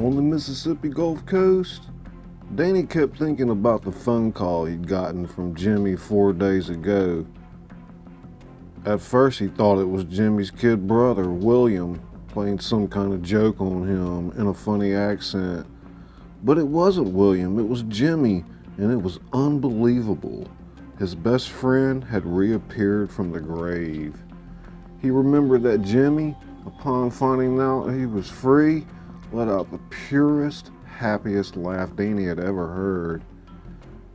on the Mississippi Gulf Coast? Danny kept thinking about the phone call he'd gotten from Jimmy 4 days ago. At first he thought it was Jimmy's kid brother, William, playing some kind of joke on him in a funny accent. But it wasn't William, it was Jimmy, and it was unbelievable. His best friend had reappeared from the grave. He remembered that Jimmy, upon finding out he was free, let out the purest, happiest laugh Danny had ever heard.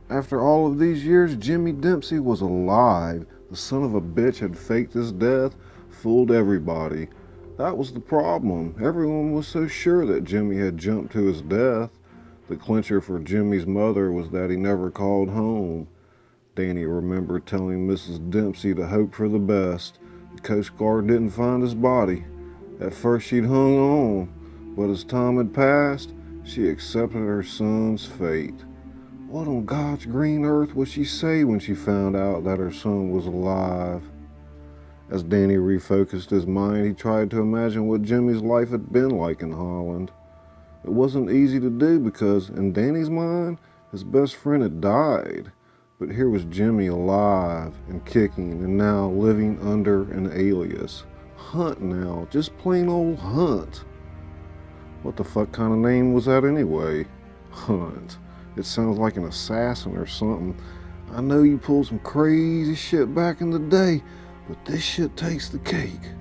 After all of these years, Jimmy Dempsey was alive. The son of a bitch had faked his death, fooled everybody. That was the problem. Everyone was so sure that Jimmy had jumped to his death. The clincher for Jimmy's mother was that he never called home. Danny remembered telling Mrs. Dempsey to hope for the best. The Coast Guard didn't find his body. At first she'd hung on, but as time had passed, she accepted her son's fate. What on God's green earth would she say when she found out that her son was alive? As Danny refocused his mind, he tried to imagine what Jimmy's life had been like in Holland. It wasn't easy to do because, in Danny's mind, his best friend had died. But here was Jimmy alive and kicking and now living under an alias. Hunt now, just plain old Hunt. What the fuck kind of name was that anyway? Hunt. It sounds like an assassin or something. I know you pulled some crazy shit back in the day, but this shit takes the cake.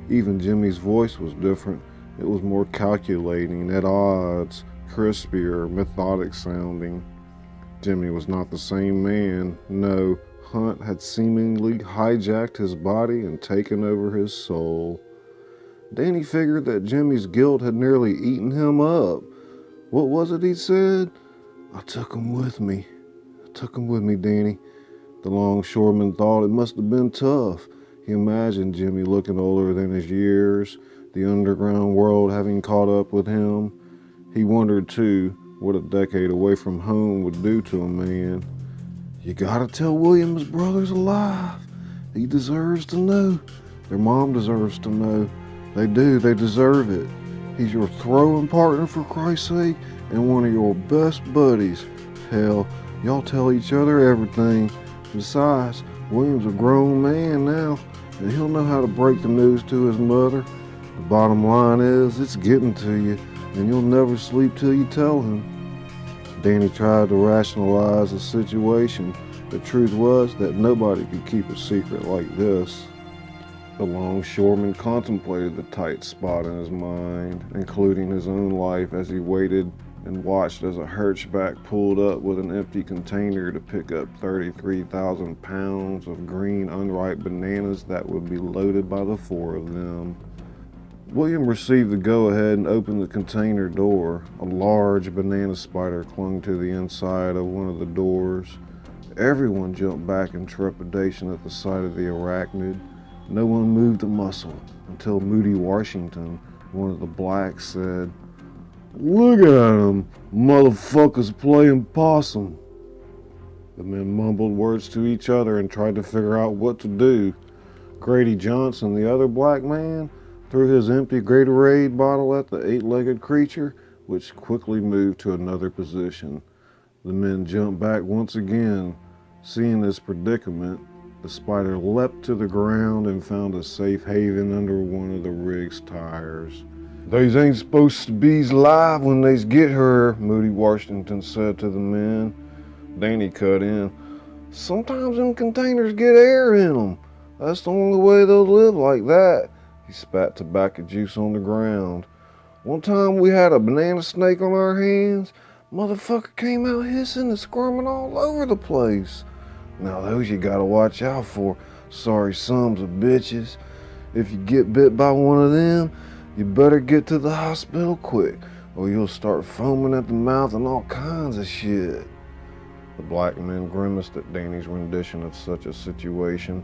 Even Jimmy's voice was different. It was more calculating, at odds, crispier, methodic sounding. Jimmy was not the same man. No, Hunt had seemingly hijacked his body and taken over his soul. Danny figured that Jimmy's guilt had nearly eaten him up. What was it he said? I took him with me. Danny. The longshoreman thought it must have been tough. He imagined Jimmy looking older than his years, the underground world having caught up with him. He wondered, too, what a decade away from home would do to a man. You gotta tell William his brother's alive. He deserves to know. Their mom deserves to know. They do, they deserve it. He's your throwing partner, for Christ's sake, and one of your best buddies. Hell, y'all tell each other everything. Besides, William's a grown man now, and he'll know how to break the news to his mother. The bottom line is, it's getting to you, and you'll never sleep till you tell him. Danny tried to rationalize the situation. The truth was that nobody could keep a secret like this. The longshoreman contemplated the tight spot in his mind, including his own life, as he waited and watched as a Hirschback pulled up with an empty container to pick up 33,000 pounds of green unripe bananas that would be loaded by the 4 of them. William received the go-ahead and opened the container door. A large banana spider clung to the inside of one of the doors. Everyone jumped back in trepidation at the sight of the arachnid. No one moved a muscle until Moody Washington, one of the blacks, said, "Look at him, motherfuckers playing possum." The men mumbled words to each other and tried to figure out what to do. Grady Johnson, the other black man, threw his empty Gatorade bottle at the 8-legged creature, which quickly moved to another position. The men jumped back once again. Seeing this predicament, the spider leapt to the ground and found a safe haven under one of the rig's tires. "These ain't supposed to be live when they get her," Moody Washington said to the men. Danny cut in. "Sometimes them containers get air in them. That's the only way they'll live like that." He spat tobacco juice on the ground. "One time we had a banana snake on our hands. Motherfucker came out hissing and squirming all over the place. Now those you gotta watch out for, sorry sons of bitches. If you get bit by one of them, you better get to the hospital quick, or you'll start foaming at the mouth and all kinds of shit." The black men grimaced at Danny's rendition of such a situation.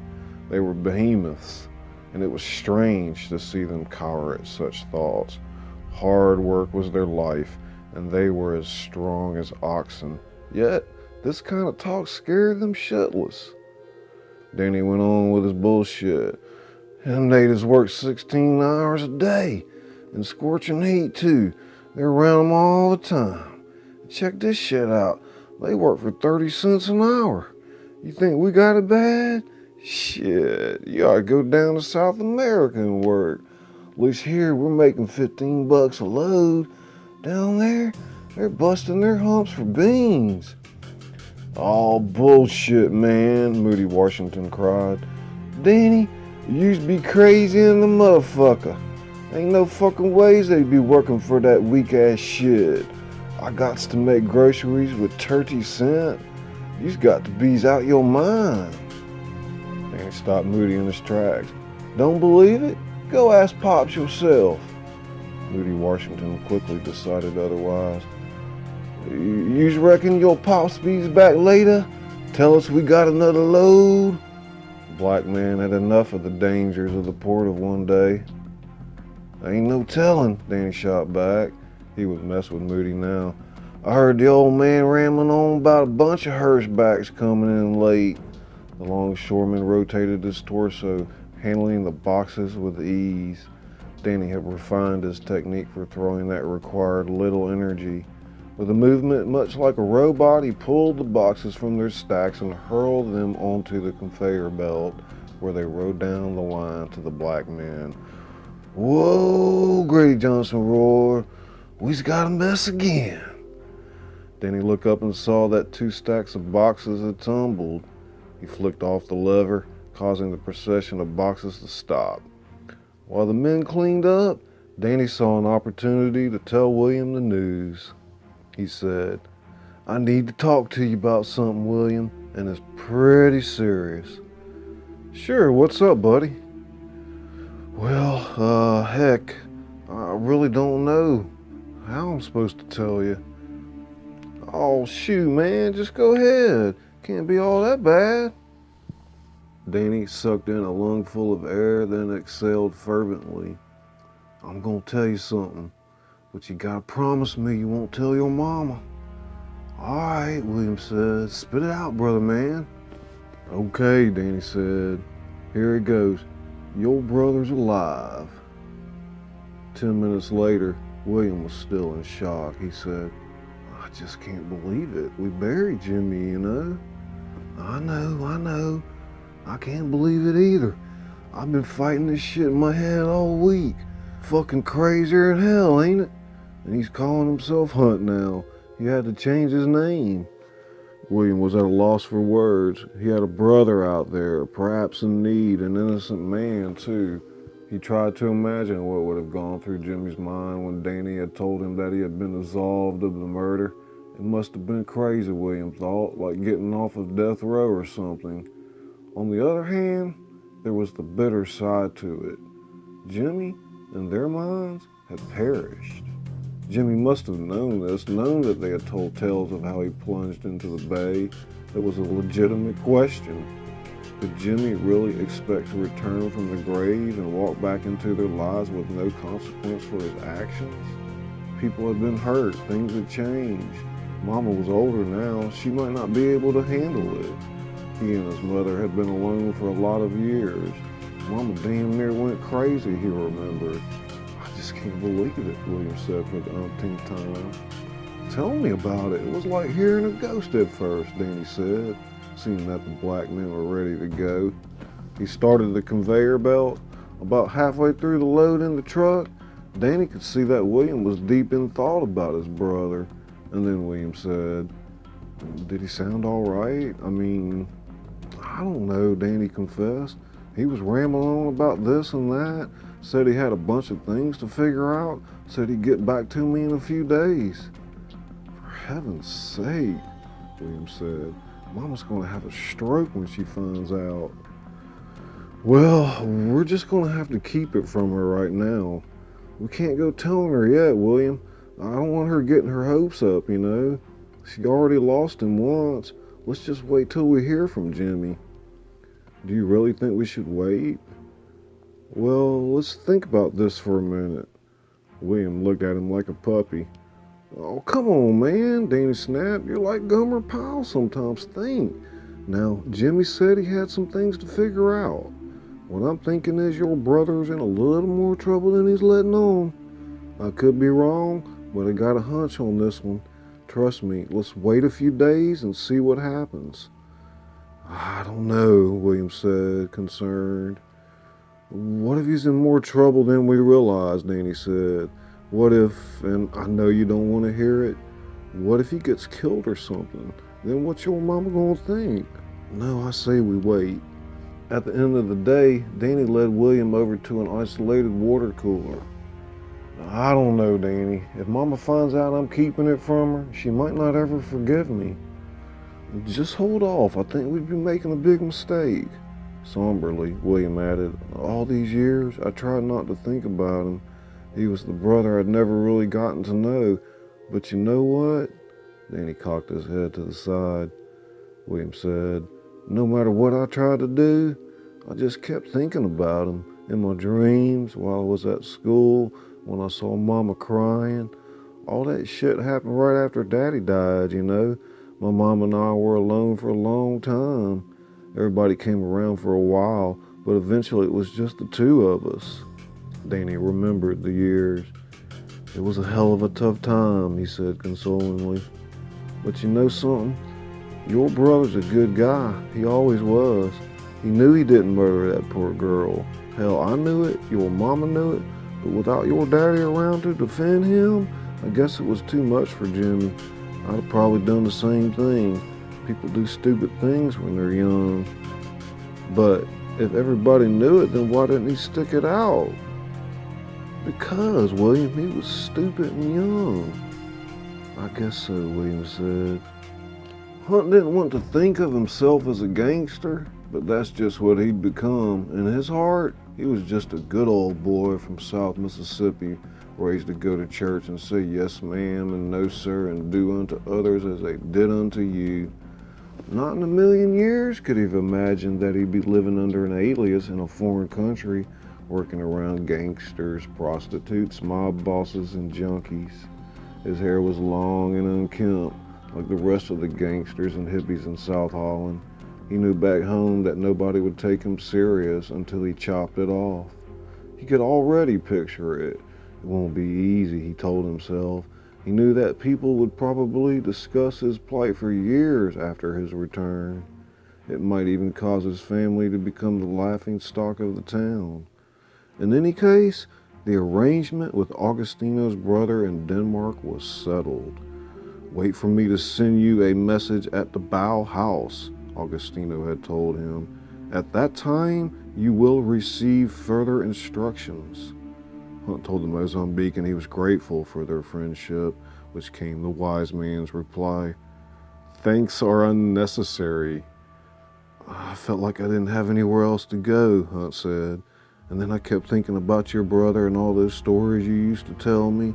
They were behemoths, and it was strange to see them cower at such thoughts. Hard work was their life, and they were as strong as oxen. Yet, this kind of talk scared them shitless. Danny went on with his bullshit. "Them natives work 16 hours a day, in scorching heat too. They're around them all the time. Check this shit out. They work for 30 cents an hour. You think we got it bad? Shit, you ought to go down to South America and work. At least here we're making $15 a load. Down there, they're busting their humps for beans. Oh, bullshit, man, Moody Washington cried. Danny, you used to be crazy in the motherfucker. Ain't no fucking ways they'd be working for that weak-ass shit. I gots to make groceries with 30 cents. You's got to be's out your mind. Danny stopped Moody in his tracks. Don't believe it? Go ask Pops yourself. Moody Washington quickly decided otherwise. You's reckon your Pops be's back later? Tell us we got another load? The black man had enough of the dangers of the port of one day. Ain't no telling, Danny shot back. He would mess with Moody now. I heard the old man rambling on about a bunch of Hirschbacks coming in late. The longshoreman rotated his torso, handling the boxes with ease. Danny had refined his technique for throwing that required little energy. With a movement much like a robot, he pulled the boxes from their stacks and hurled them onto the conveyor belt, where they rode down the line to the black men. Whoa, Grady Johnson roared. We's got a mess again. Then he looked up and saw that 2 stacks of boxes had tumbled. He flicked off the lever, causing the procession of boxes to stop. While the men cleaned up, Danny saw an opportunity to tell William the news. He said, I need to talk to you about something, William, and it's pretty serious. Sure, what's up, buddy? Well, heck, I really don't know how I'm supposed to tell you. Oh, shoot, man, just go ahead. Can't be all that bad. Danny sucked in a lungful of air, then exhaled fervently. I'm gonna tell you something, but you gotta promise me you won't tell your mama. All right, William said. Spit it out, brother man. Okay, Danny said. Here it goes. Your brother's alive. 10 minutes later, William was still in shock. He said, I just can't believe it. We buried Jimmy, you know. I know. I can't believe it either. I've been fighting this shit in my head all week. Fucking crazier than hell, ain't it? And he's calling himself Hunt now. He had to change his name. William was at a loss for words. He had a brother out there, perhaps in need, an innocent man, too. He tried to imagine what would have gone through Jimmy's mind when Danny had told him that he had been absolved of the murder. It must have been crazy, William thought, like getting off of death row or something. On the other hand, there was the bitter side to it. Jimmy, in their minds, had perished. Jimmy must have known this, known that they had told tales of how he plunged into the bay. It was a legitimate question. Could Jimmy really expect to return from the grave and walk back into their lives with no consequence for his actions? People had been hurt, things had changed. Mama was older now, she might not be able to handle it. He and his mother had been alone for a lot of years. Mama damn near went crazy, he remembered. I just can't believe it, William said for the umpteenth time. Tell me about it. It was like hearing a ghost at first, Danny said, seeing that the black men were ready to go. He started the conveyor belt. About halfway through the load in the truck, Danny could see that William was deep in thought about his brother. And then William said, did he sound all right? I mean, I don't know, Danny confessed. He was rambling on about this and that, said he had a bunch of things to figure out, said he'd get back to me in a few days. For heaven's sake, William said, Mama's gonna have a stroke when she finds out. Well, we're just gonna have to keep it from her right now. We can't go telling her yet, William. I don't want her getting her hopes up, you know. She already lost him once. Let's just wait till we hear from Jimmy. Do you really think we should wait? Well, let's think about this for a minute. William looked at him like a puppy. Oh, come on, man, Danny snapped. You're like Gomer Pyle sometimes. Think. Now, Jimmy said he had some things to figure out. What I'm thinking is your brother's in a little more trouble than he's letting on. I could be wrong, but I got a hunch on this one. Trust me, let's wait a few days and see what happens. I don't know, William said, concerned. What if he's in more trouble than we realize, Danny said. What if, and I know you don't want to hear it, what if he gets killed or something? Then what's your mama gonna think? No, I say we wait. At the end of the day, Danny led William over to an isolated water cooler. I don't know, Danny. If Mama finds out I'm keeping it from her, she might not ever forgive me. Just hold off. I think we'd be making a big mistake. Somberly, William added, all these years, I tried not to think about him. He was the brother I'd never really gotten to know. But you know what? Danny cocked his head to the side. William said, no matter what I tried to do, I just kept thinking about him. In my dreams, while I was at school, when I saw Mama crying. All that shit happened right after Daddy died, you know. My mom and I were alone for a long time. Everybody came around for a while, but eventually it was just the two of us. Danny remembered the years. It was a hell of a tough time, he said consolingly. But you know something? Your brother's a good guy. He always was. He knew he didn't murder that poor girl. Hell, I knew it. Your mama knew it. But without your daddy around to defend him, I guess it was too much for Jimmy. I'd have probably done the same thing. People do stupid things when they're young. But if everybody knew it, then why didn't he stick it out? Because, William, he was stupid and young. I guess so, William said. Hunt didn't want to think of himself as a gangster, but that's just what he'd become. In his heart, he was just a good old boy from South Mississippi, raised to go to church and say yes ma'am and no sir and do unto others as they did unto you. Not in a million years could he have imagined that he'd be living under an alias in a foreign country, working around gangsters, prostitutes, mob bosses, and junkies. His hair was long and unkempt, like the rest of the gangsters and hippies in South Holland. He knew back home that nobody would take him serious until he chopped it off. He could already picture it. It won't be easy, he told himself. He knew that people would probably discuss his plight for years after his return. It might even cause his family to become the laughing stock of the town. In any case, the arrangement with Augustino's brother in Denmark was settled. Wait for me to send you a message at the Bow House, Augustino had told him. At that time, you will receive further instructions. Hunt told the Mozambican he was grateful for their friendship, which came the wise man's reply. Thanks are unnecessary. I felt like I didn't have anywhere else to go, Hunt said. And then I kept thinking about your brother and all those stories you used to tell me.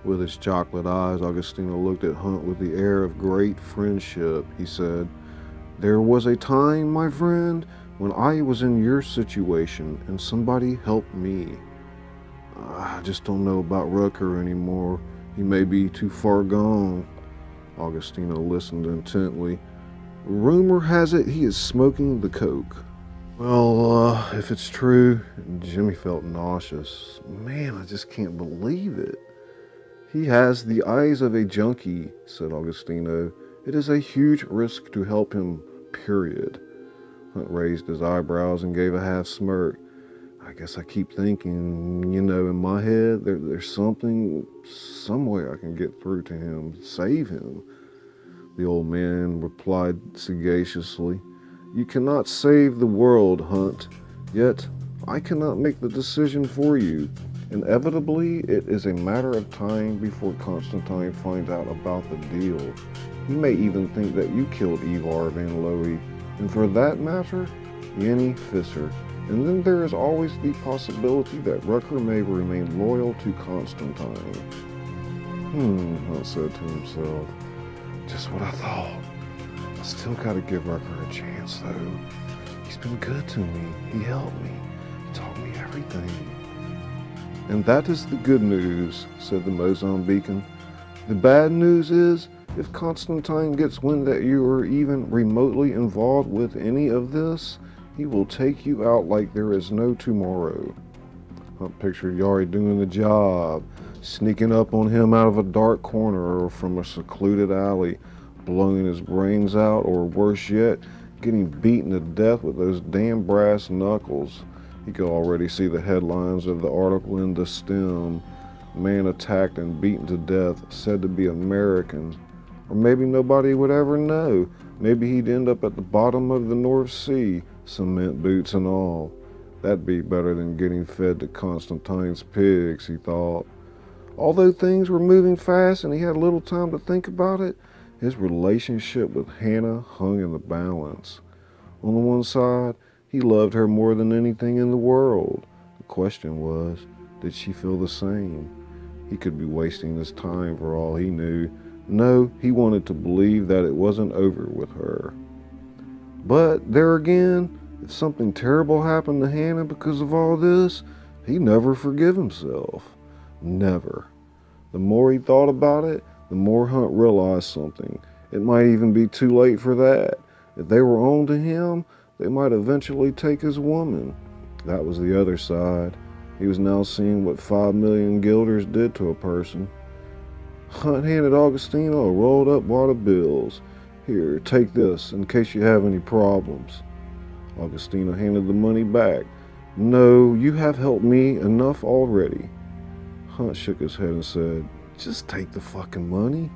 With his chocolate eyes, Augustino looked at Hunt with the air of great friendship. He said, there was a time, my friend, when I was in your situation and somebody helped me. I just don't know about Rucker anymore. He may be too far gone. Augustino listened intently. Rumor has it he is smoking the coke. Well, if it's true, Jimmy felt nauseous. Man, I just can't believe it. He has the eyes of a junkie, said Augustino. It is a huge risk to help him, period. Hunt raised his eyebrows and gave a half smirk. I guess I keep thinking, in my head, there's something, some way I can get through to him, save him. The old man replied sagaciously, you cannot save the world, Hunt, yet I cannot make the decision for you. Inevitably, it is a matter of time before Constantine finds out about the deal. He may even think that you killed Ivar Van Lowy, and for that matter, Jenny Visser. And then there is always the possibility that Rucker may remain loyal to Constantine. Hunt said to himself. Just what I thought. I still gotta give Rucker a chance, though. He's been good to me. He helped me. He taught me everything. And that is the good news, said the Mozambican. The bad news is, if Constantine gets wind that you are even remotely involved with any of this, he will take you out like there is no tomorrow. Hunt pictured Yari doing the job, sneaking up on him out of a dark corner or from a secluded alley, blowing his brains out, or worse yet, getting beaten to death with those damn brass knuckles. He could already see the headlines of the article in the stem. Man attacked and beaten to death, said to be American. Or maybe nobody would ever know. Maybe he'd end up at the bottom of the North Sea, cement boots and all. That'd be better than getting fed to Constantine's pigs, he thought. Although things were moving fast and he had little time to think about it, his relationship with Hannah hung in the balance. On the one side, he loved her more than anything in the world. The question was, did she feel the same? He could be wasting his time for all he knew. No, he wanted to believe that it wasn't over with her. But there again, if something terrible happened to Hannah because of all this, he'd never forgive himself. Never. The more he thought about it, the more Hunt realized something. It might even be too late for that. If they were on to him, they might eventually take his woman. That was the other side. He was now seeing what 5 million guilders did to a person. Hunt handed Augustino a rolled up wad of bills. Here, take this in case you have any problems. Augustino handed the money back. No, you have helped me enough already. Hunt shook his head and said, just take the fucking money.